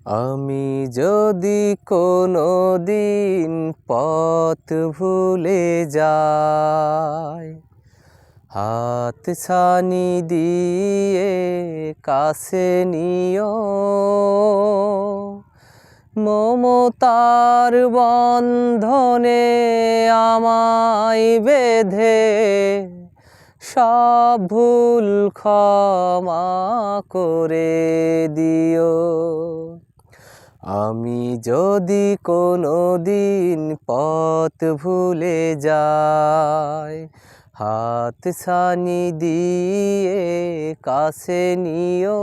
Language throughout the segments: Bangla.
আমি যদি কোনো দিন পথ ভুলে যাই, হাত ছানি দিয়ে কাছে নিও, মমতার বন্ধনে আমায় বেঁধে সব ভুল ক্ষমা করে দিও। আমি যদি কোনো দিন পথ ভুলে যাই, হাত ছানি দিয়ে কাছে নিও,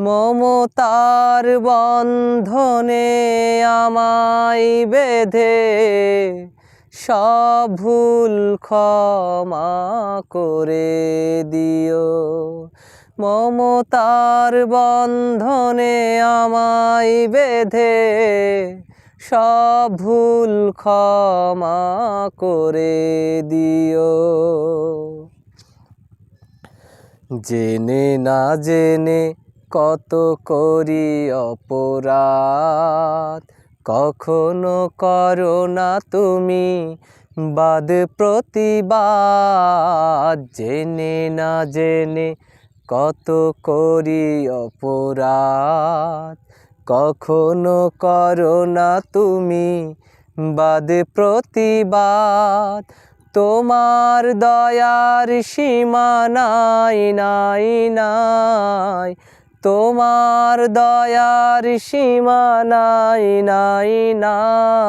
মমতার বন্ধনে আমায় বেঁধে সব ভুল ক্ষমা করে দিও। মমতার বন্ধনে আমায় বেঁধে সব ভুল ক্ষমা করে দিও। জেনে না জেনে কত করি অপরাধ, কখনো করো না তুমি বাদ প্রতিবাদ। জেনে না জেনে কত করি অপরাধ, কখনো করো না তুমি বাদ প্রতিবাদ। তোমার দয়ার সীমা নাই নাই নাই, তোমার দয়ার সীমা নাই নাই নাই।